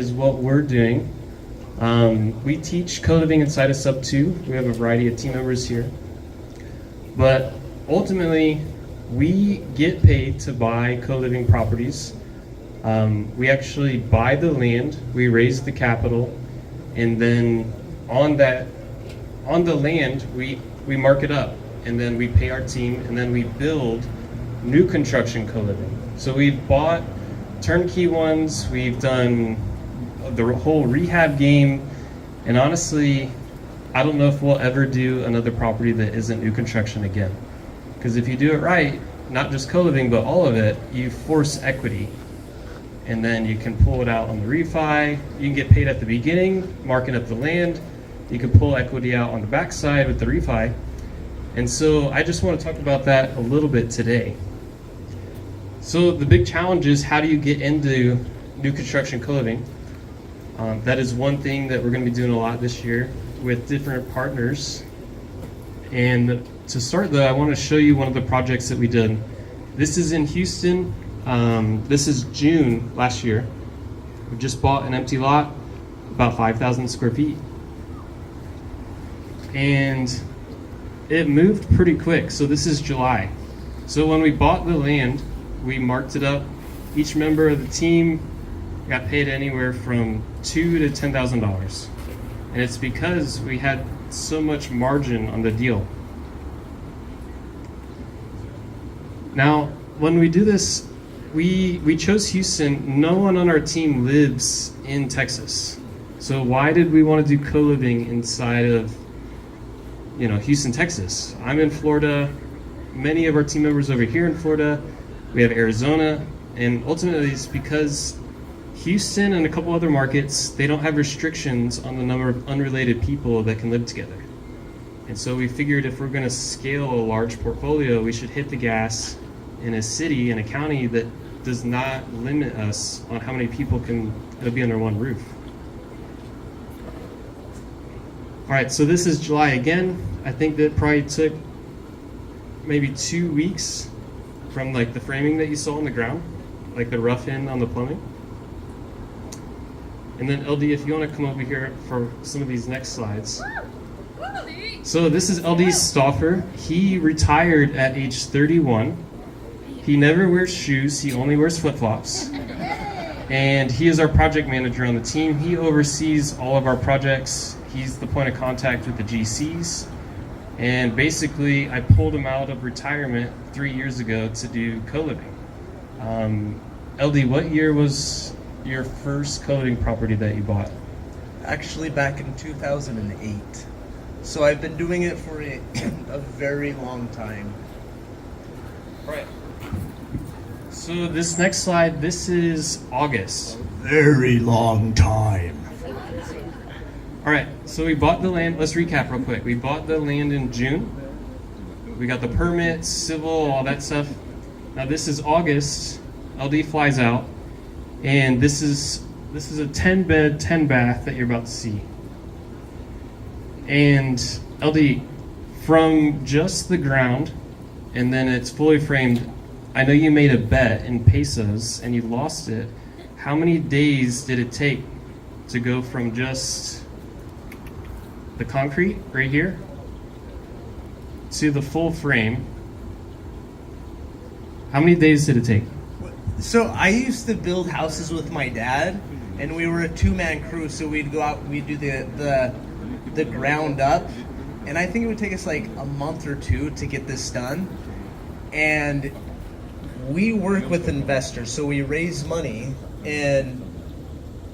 Is what we're doing. We teach co-living inside of Sub 2. We have a variety of team members here. But ultimately, we get paid to buy co-living properties. We actually buy the land, we raise the capital, and then on the land, we mark it up, and then we pay our team, and then we build new construction co-living. So we've bought turnkey ones, we've done the whole rehab game, and honestly, I don't know if we'll ever do another property that isn't new construction again. Because if you do it right, not just co-living, but all of it, you force equity. And then you can pull it out on the refi. You can get paid at the beginning, marking up the land. You can pull equity out on the backside with the refi. And so I just want to talk about that a little bit today. So the big challenge is, how do you get into new construction co-living? That is one thing that we're going to be doing a lot this year with different partners. And to start though, I want to show you one of the projects that we did. This is in Houston. This is June last year. We just bought an empty lot, about 5,000 square feet. And it moved pretty quick. So this is July. So when we bought the land, we marked it up. Each member of the team got paid anywhere from $2,000 to $10,000. And it's because we had so much margin on the deal. Now, when we do this, we chose Houston. No one on our team lives in Texas. So why did we want to do co-living inside of, Houston, Texas? I'm in Florida. Many of our team members over here in Florida. We have Arizona. And ultimately, it's because Houston and a couple other markets, they don't have restrictions on the number of unrelated people that can live together. And so we figured if we're going to scale a large portfolio, we should hit the gas in a city, in a county that does not limit us on how many people can be under one roof. All right, so this is July again. I think that probably took maybe 2 weeks from like the framing that you saw on the ground, like the rough end on the plumbing. And then LD, if you want to come over here for some of these next slides. So this is LD's stoffer. He retired at age 31. He never wears shoes, he only wears flip-flops. And he is our project manager on the team. He oversees all of our projects. He's the point of contact with the GCs. And basically, I pulled him out of retirement 3 years ago to do co-living. LD, what year was your first co-living property that you bought? Actually, back in 2008. So I've been doing it for a very long time. Right. So this next slide, this is August. Very long time. All right, so we bought the land. Let's recap real quick. We bought the land in June. We got the permits, civil, all that stuff. Now this is August. LD flies out, and this is a 10 bed, 10 bath that you're about to see. And LD, from just the ground, and then it's fully framed, I know you made a bet in pesos and you lost it. How many days did it take to go from just the concrete right here to the full frame? How many days did it take? So I used to build houses with my dad, and we were a two-man crew, so we'd go out, we'd do the ground up, and I think it would take us like a month or two to get this done. And we work with investors, so we raise money, and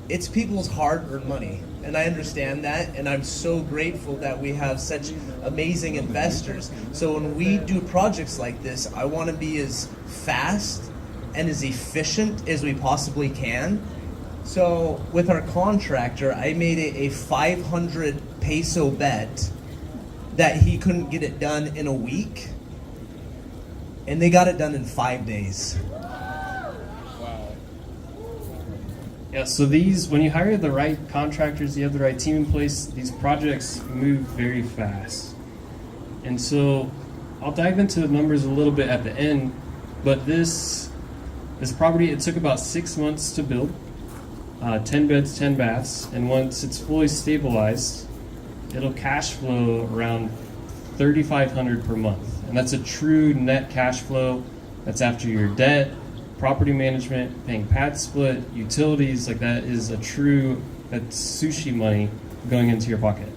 it's people's hard-earned money, and I understand that, and I'm so grateful that we have such amazing investors. So when we do projects like this, I want to be as fast and as efficient as we possibly can. So with our contractor, I made a 500 peso bet that he couldn't get it done in a week, and they got it done in 5 days. Yeah, so these, when you hire the right contractors, you have the right team in place, these projects move very fast. And so I'll dive into the numbers a little bit at the end, but this property, it took about 6 months to build. 10 beds, 10 baths, and once it's fully stabilized, it'll cash flow around $3,500 per month. And that's a true net cash flow. That's after your debt, property management, paying pad split, utilities. Like that is a true, that's sushi money going into your pocket.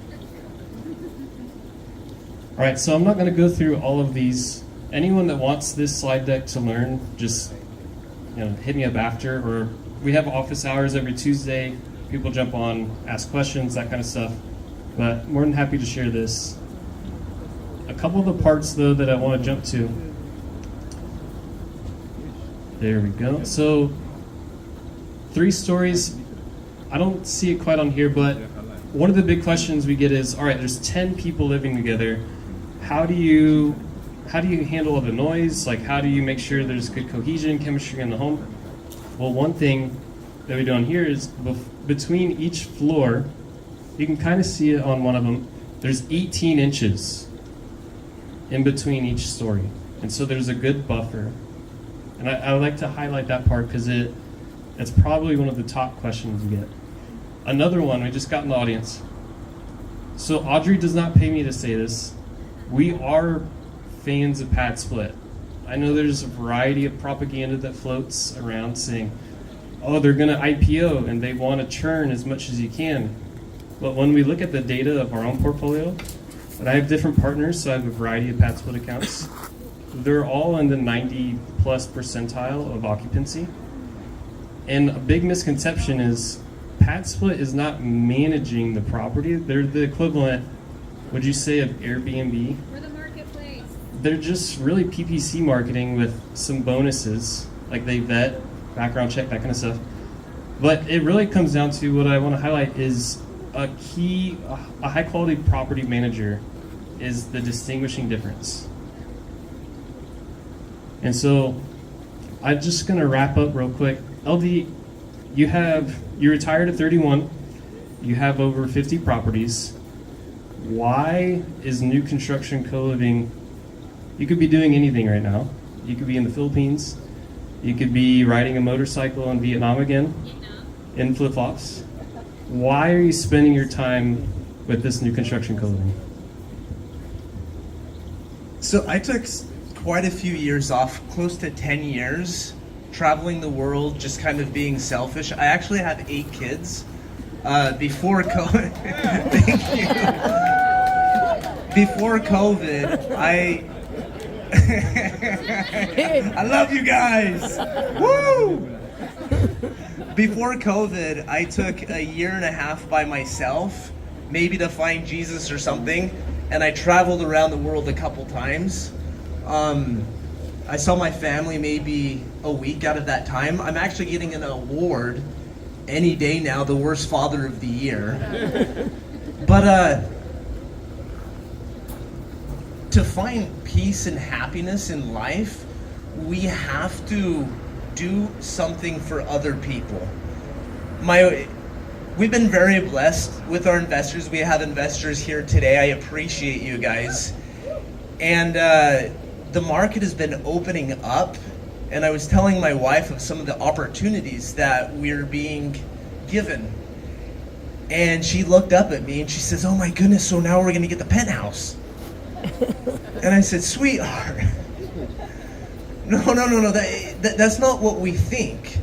All right, so I'm not going to go through all of these. Anyone that wants this slide deck to learn, just hit me up after, or we have office hours every Tuesday. People jump on, ask questions, that kind of stuff. But more than happy to share this. A couple of the parts, though, that I want to jump to. There we go. So 3 stories. I don't see it quite on here, but one of the big questions we get is, all right, there's 10 people living together. How do you handle all the noise? Like, how do you make sure there's good cohesion, chemistry in the home? Well, one thing that we do on here is between each floor, you can kind of see it on one of them, there's 18 inches in between each story. And so there's a good buffer. And I like to highlight that part because it's probably one of the top questions we get. Another one, we just got in the audience. So Audrey does not pay me to say this. We are fans of pad split. I know there's a variety of propaganda that floats around saying, oh, they're going to IPO and they want to churn as much as you can. But when we look at the data of our own portfolio, and I have different partners, so I have a variety of pad split accounts, they're all in the 90 plus percentile of occupancy. And a big misconception is pad split is not managing the property. They're the equivalent, would you say, of Airbnb? We're the marketplace. They're just really PPC marketing with some bonuses, like they vet, background check, that kind of stuff. But it really comes down to what I want to highlight is a high quality property manager is the distinguishing difference. And so I'm just going to wrap up real quick. LD, you retired at 31. You have over 50 properties. Why is new construction co-living? You could be doing anything right now. You could be in the Philippines. You could be riding a motorcycle in Vietnam again, in flip-flops. Why are you spending your time with this new construction co-living? So I took quite a few years off, close to 10 years, traveling the world, just kind of being selfish. I actually have 8 kids. Before COVID, thank you. Before COVID, I love you guys. Woo! Before COVID, I took a year and a half by myself, maybe to find Jesus or something, and I traveled around the world a couple times. I saw my family maybe a week out of that time. I'm actually getting an award any day now, the worst father of the year. But to find peace and happiness in life, we have to do something for other people. We've been very blessed with our investors. We have investors here today. I appreciate you guys. And the market has been opening up, and I was telling my wife of some of the opportunities that we're being given. And she looked up at me and she says, oh my goodness, so now we're gonna get the penthouse. And I said, sweetheart, no, that's not what we think.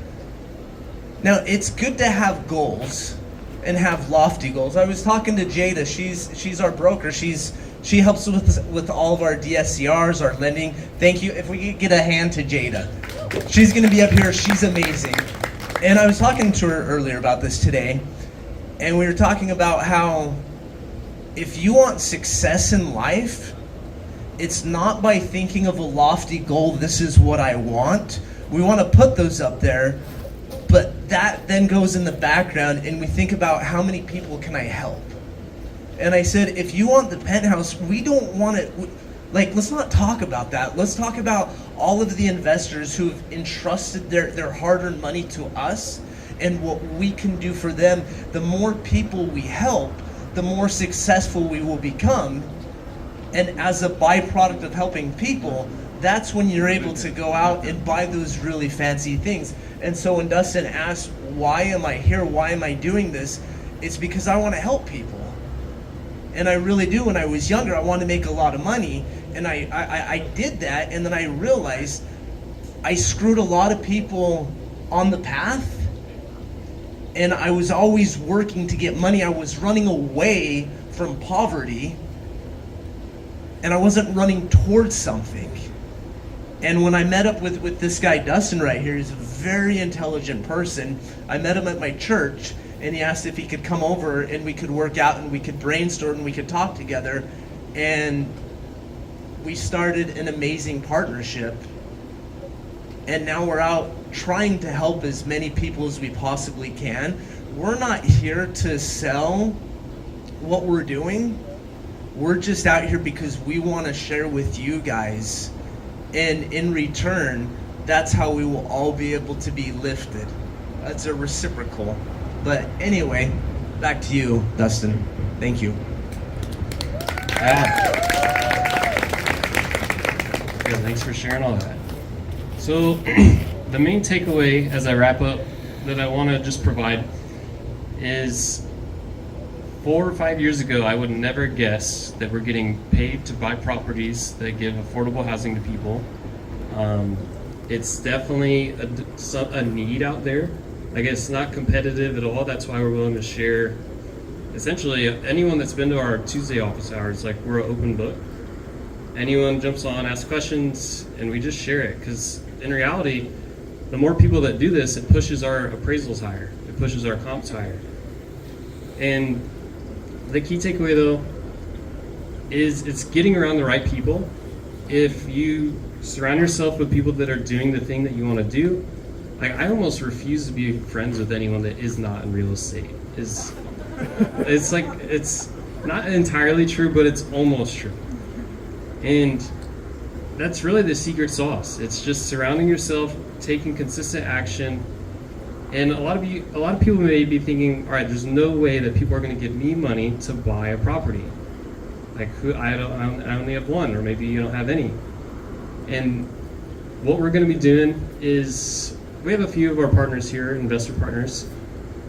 Now, it's good to have goals and have lofty goals. I was talking to Jada, she's our broker, she helps with all of our DSCRs, our lending. Thank you. If we could get a hand to Jada. She's going to be up here. She's amazing. And I was talking to her earlier about this today. And we were talking about how if you want success in life, it's not by thinking of a lofty goal, this is what I want. We want to put those up there. But that then goes in the background and we think about how many people can I help? And I said, if you want the penthouse, we don't want it, let's not talk about that. Let's talk about all of the investors who've entrusted their hard-earned money to us and what we can do for them. The more people we help, the more successful we will become. And as a byproduct of helping people, that's when you're able to go out and buy those really fancy things. And so when Dustin asked, why am I here? Why am I doing this? It's because I want to help people. And I really do. When I was younger, I wanted to make a lot of money. And I did that. And then I realized I screwed a lot of people on the path. And I was always working to get money. I was running away from poverty. And I wasn't running towards something. And when I met up with this guy, Dustin, right here, he's a very intelligent person. I met him at my church, and he asked if he could come over and we could work out and we could brainstorm and we could talk together. And we started an amazing partnership. And now we're out trying to help as many people as we possibly can. We're not here to sell what we're doing. We're just out here because we want to share with you guys. And in return, that's how we will all be able to be lifted. That's a reciprocal. But anyway, back to you, Dustin. Thank you. Yeah, thanks for sharing all that. So the main takeaway as I wrap up that I want to just provide is 4 or 5 years ago, I would never guess that we're getting paid to buy properties that give affordable housing to people. It's definitely a need out there. Like, it's not competitive at all. That's why we're willing to share. Essentially, anyone that's been to our Tuesday office hours, like, we're an open book. Anyone jumps on, asks questions, and we just share it. Because in reality, the more people that do this, it pushes our appraisals higher. It pushes our comps higher. And the key takeaway, though, is it's getting around the right people. If you surround yourself with people that are doing the thing that you want to do, like, I almost refuse to be friends with anyone that is not in real estate. It's like, it's not entirely true, but it's almost true. And that's really the secret sauce. It's just surrounding yourself, taking consistent action. And a lot of people may be thinking, all right, there's no way that people are going to give me money to buy a property. Like, I only have one, or maybe you don't have any. And what we're going to be doing is, we have a few of our partners here, investor partners,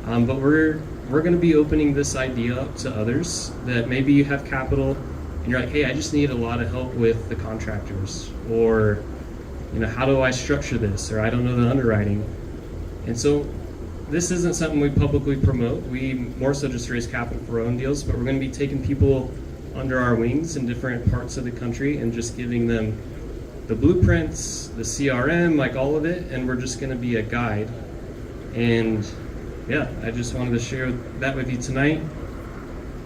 but we're going to be opening this idea up to others that maybe you have capital and you're like, hey, I just need a lot of help with the contractors, or, you know, how do I structure this, or I don't know the underwriting. And so this isn't something we publicly promote. We more so just raise capital for our own deals, but we're going to be taking people under our wings in different parts of the country and just giving them the blueprints, the CRM, like all of it, and we're just going to be a guide. And yeah, I just wanted to share that with you tonight.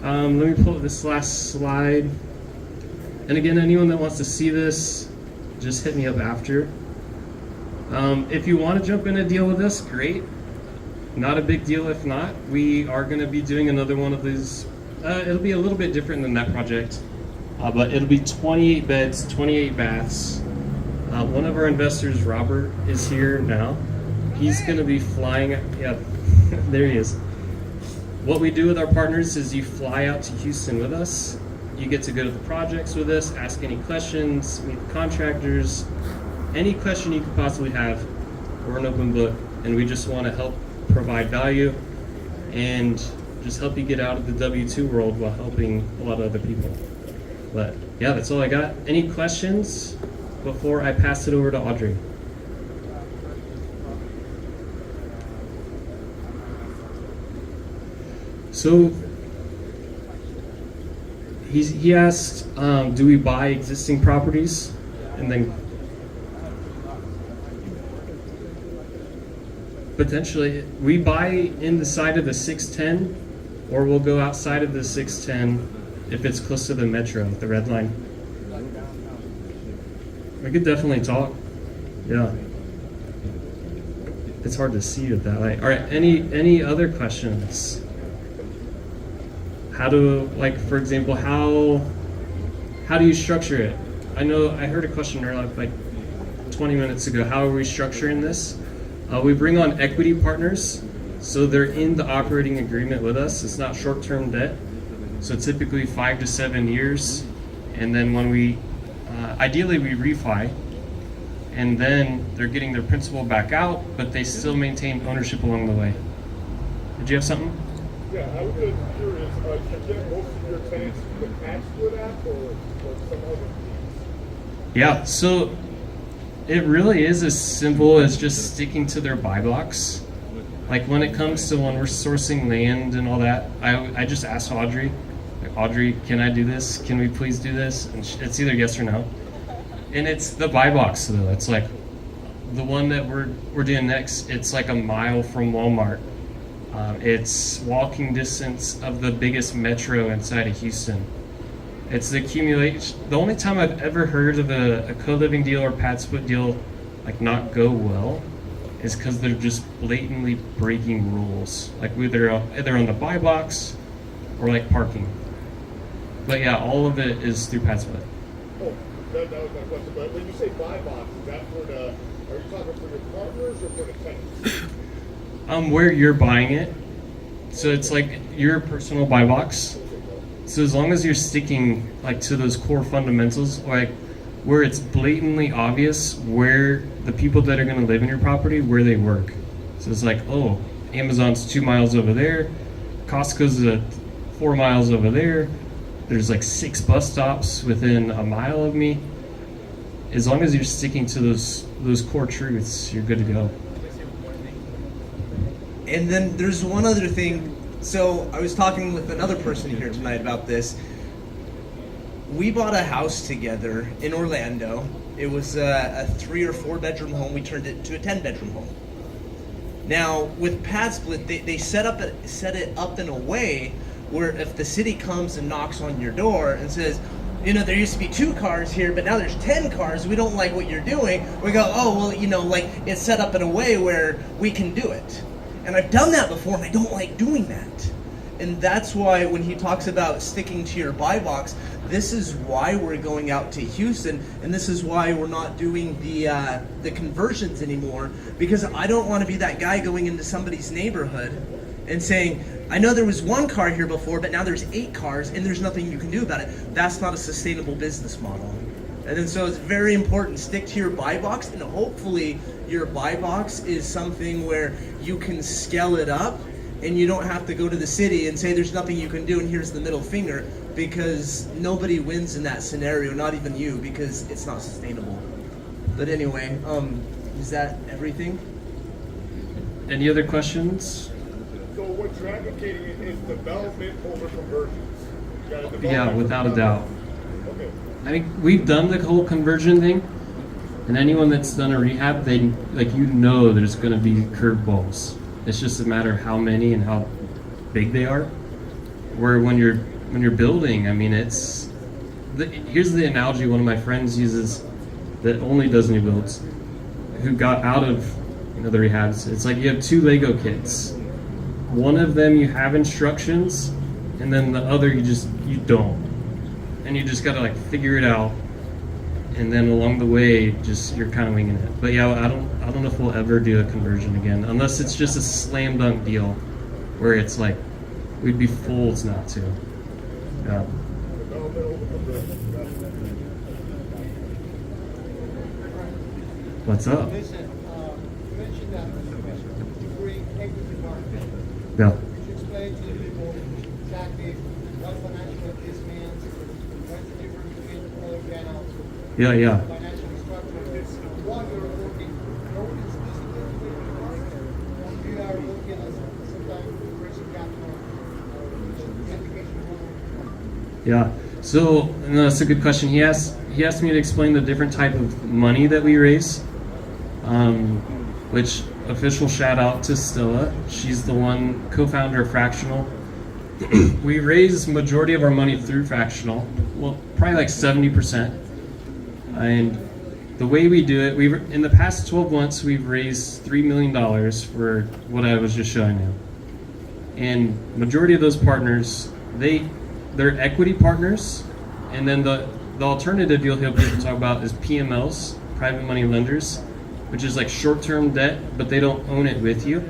Let me pull up this last slide. And again, anyone that wants to see this, just hit me up after. If you want to jump in a deal with us, great. Not a big deal if not. We are going to be doing another one of these. It'll be a little bit different than that project, but it'll be 28 beds, 28 baths. One of our investors, Robert, is here now. He's going to be flying. Yeah, there he is. What we do with our partners is you fly out to Houston with us. You get to go to the projects with us, ask any questions, meet the contractors. Any question you could possibly have, we're an open book, and we just want to help provide value and just help you get out of the W-2 world while helping a lot of other people. But yeah, that's all I got. Any questions before I pass it over to Audrey? So he asked, do we buy existing properties and then potentially we buy in the side of the 610, or we'll go outside of the 610 if it's close to the metro, the red line. We could definitely talk. Yeah. It's hard to see with that light. All right, any other questions? How do, like, for example, how do you structure it? I know I heard a question earlier, like 20 minutes ago. How are we structuring this? We bring on equity partners, so they're in the operating agreement with us. It's not short-term debt, so typically 5 to 7 years. And then when we, ideally we refi, and then they're getting their principal back out, but they still maintain ownership along the way. Did you have something? Yeah, I was just curious. Do you get most of your tenants the padsplit app or some other fees? Yeah, so it really is as simple as just sticking to their buy blocks. Like when it comes to when we're sourcing land and all that, I just ask Audrey, like, Audrey, can I do this? Can we please do this? And it's either yes or no. And it's the buy blocks though. It's like the one that we're doing next. It's like a mile from Walmart. It's walking distance of the biggest metro inside of Houston. It's the accumulation. The only time I've ever heard of a co-living deal or pad split deal like not go well is because they're just blatantly breaking rules. Like either on the buy blocks or like parking. But yeah, all of it is through pad split. Oh, that was my question. But when you say buy box, is that for the? Are you talking for your partners or for the tenants? Where you're buying it. So it's like your personal buy box. So as long as you're sticking like to those core fundamentals, like where it's blatantly obvious where the people that are going to live in your property, where they work. So it's like, oh, Amazon's 2 miles over there, Costco's 4 miles over there. There's like 6 bus stops within a mile of me. As long as you're sticking to those core truths, you're good to go. And then there's one other thing. So I was talking with another person here tonight about this. We bought a house together in Orlando. It was a 3 or 4 bedroom home. We turned it to a 10 bedroom home. Now with pad split, they set it up in a way where if the city comes and knocks on your door and says, you know, there used to be 2 cars here, but now there's 10 cars. We don't like what you're doing. We go, oh, well, you know, like it's set up in a way where we can do it. And I've done that before, and I don't like doing that. And that's why when he talks about sticking to your buy box, this is why we're going out to Houston, and this is why we're not doing the conversions anymore, because I don't want to be that guy going into somebody's neighborhood and saying, I know there was 1 car here before, but now there's 8 cars, and there's nothing you can do about it. That's not a sustainable business model. And then so it's very important, stick to your buy box, and hopefully your buy box is something where you can scale it up and you don't have to go to the city and say there's nothing you can do and here's the middle finger, because nobody wins in that scenario, not even you, because it's not sustainable. But anyway, is that everything? Any other questions? So what you're advocating is development over conversions. You gotta develop Yeah, without a doubt. Okay. I think we've done the whole conversion thing, and anyone that's done a rehab, they like, you know, there's going to be curveballs. It's just a matter of how many and how big they are. Where when you're building, I mean, here's the analogy one of my friends uses that only does new builds, who got out of the rehabs. It's like you have 2 Lego kits. One of them you have instructions, and then the other you don't. And you just gotta like figure it out, and then along the way, just you're kind of winging it. But yeah, I don't know if we'll ever do a conversion again, unless it's just a slam dunk deal, where it's like we'd be fools not to. Yeah. What's up? Listen, you mentioned that you bring equity market. Yeah. Could you explain to the people exactly what financial this means? What's the difference between other channels? Yeah. Financial structure. What you're looking, you're exclusively to the market. We are looking at sometimes raising capital or education. Yeah. So no, that's a good question. He asked me to explain the different type of money that we raise. Which official shout out to Stella. She's the one co-founder of Fractional. We raise majority of our money through Fractional. Well, probably like 70%. And the way we do it, in the past 12 months, we've raised $3 million for what I was just showing you. And majority of those partners, they're equity partners, and then the alternative you'll hear people talk about is PMLs, private money lenders, which is like short-term debt, but they don't own it with you.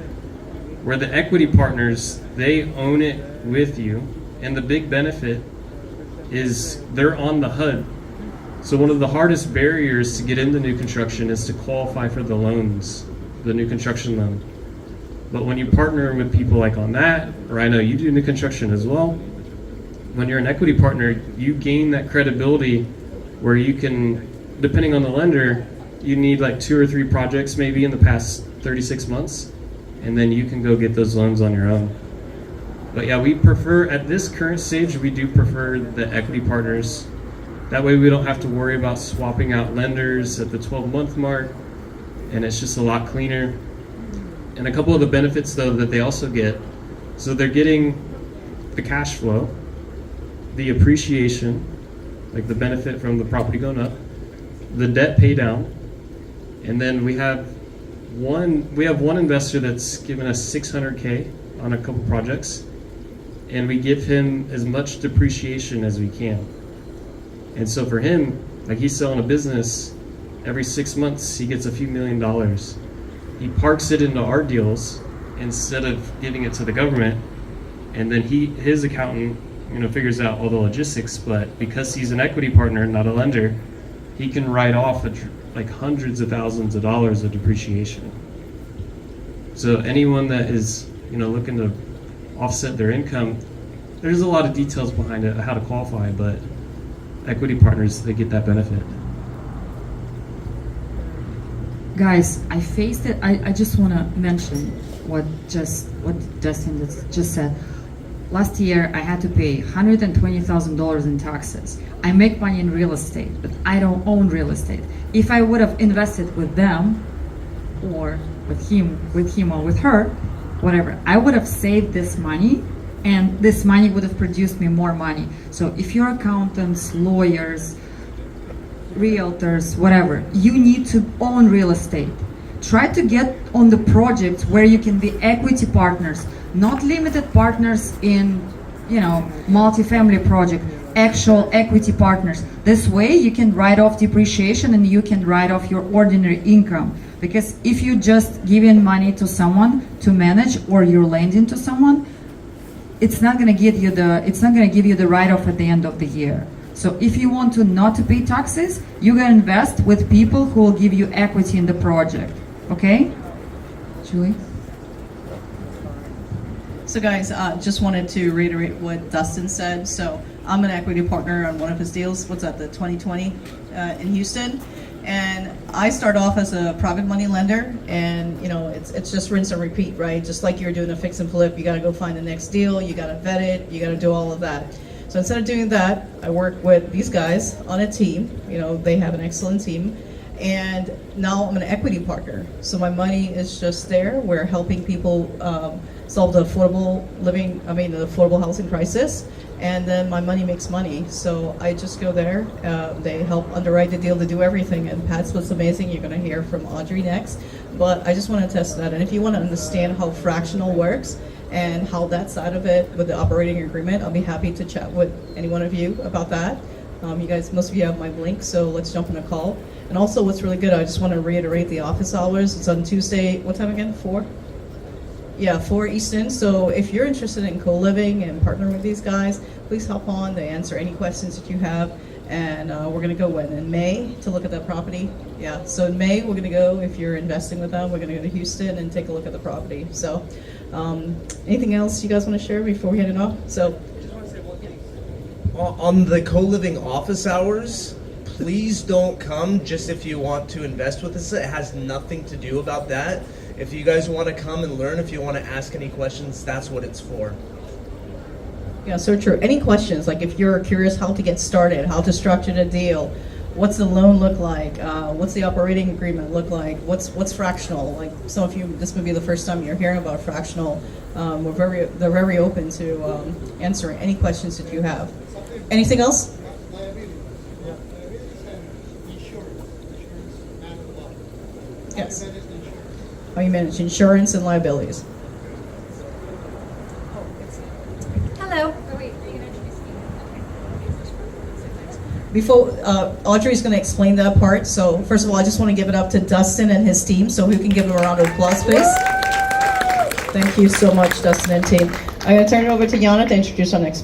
Where the equity partners, they own it with you, and the big benefit is they're on the HUD. So one of the hardest barriers to get into new construction is to qualify for the loans, the new construction loan. But when you partner with people like on that, or I know you do new construction as well, when you're an equity partner, you gain that credibility where you can, depending on the lender, you need like 2 or 3 projects maybe in the past 36 months, and then you can go get those loans on your own. But yeah, we prefer, at this current stage, we do prefer the equity partners. That way we don't have to worry about swapping out lenders at the 12-month mark, and it's just a lot cleaner. And a couple of the benefits though that they also get, so they're getting the cash flow, the appreciation, like the benefit from the property going up, the debt pay down, and then we have one investor that's given us $600K on a couple projects, and we give him as much depreciation as we can. And so for him, like he's selling a business, every 6 months he gets a few $1 million. He parks it into our deals instead of giving it to the government, and then his accountant figures out all the logistics, but because he's an equity partner, not a lender, he can write off like hundreds of thousands of dollars of depreciation. So anyone that is looking to offset their income, there's a lot of details behind it, how to qualify, but equity partners, they get that benefit. Guys, I faced it. I just want to mention what Dustin just said. Last year, I had to pay $120,000 in taxes. I make money in real estate, but I don't own real estate. If I would have invested with them, or with him or with her, whatever, I would have saved this money, and this money would have produced me more money. So if you're accountants, lawyers, realtors, whatever, you need to own real estate. Try to get on the projects where you can be equity partners, not limited partners in, multifamily project, actual equity partners. This way you can write off depreciation and you can write off your ordinary income. Because if you just give in money to someone to manage, or you're lending to someone, it's not going to give you the write-off at the end of the year. So if you want to not to pay taxes, you're going to invest with people who will give you equity in the project. Okay? Julie? So guys, just wanted to reiterate what Dustin said. So I'm an equity partner on one of his deals. What's that, the 2020 in Houston? And I start off as a private money lender, and it's just rinse and repeat, right? Just like you're doing a fix and flip, you got to go find the next deal, you got to vet it, you got to do all of that. So instead of doing that, I work with these guys on a team. They have an excellent team. And now I'm an equity partner. So my money is just there. We're helping people solve the the affordable housing crisis. And then my money makes money. So I just go there. They help underwrite the deal, to do everything. And Padsplit's amazing. You're going to hear from Audrey next. But I just want to test that. And if you want to understand how fractional works and how that side of it with the operating agreement, I'll be happy to chat with any one of you about that. You guys, most of you have my link, so let's jump on a call. And also what's really good, I just want to reiterate the office hours. It's on Tuesday, what time again, 4? Yeah, 4 Eastern. So if you're interested in co-living and partnering with these guys, please hop on. They answer any questions that you have. And we're going to go in May to look at that property. Yeah, so in May we're going to go, if you're investing with them, we're going to go to Houston and take a look at the property. So anything else you guys want to share before we head it off? So on the co-living office hours, please don't come just if you want to invest with us. It has nothing to do about that. If you guys want to come and learn, if you want to ask any questions, that's what it's for. yeah, so true. Any questions? Like if you're curious how to get started, how to structure the deal, what's the loan look like? What's the operating agreement look like? What's fractional? Like some of you, this may be the first time you're hearing about fractional. They're very open to answering any questions that you have. Anything else? Liability. Liabilities and insurance. Insurance matter a lot. Yes. How you manage the insurance. How you manage insurance and liabilities. Hello. Oh, wait, are you going to introduce me? Before Audrey's going to explain that part, so first of all, I just want to give it up to Dustin and his team, so who can give him a round of applause, please? Thank you so much, Dustin and team. I'm going to turn it over to Yana to introduce our next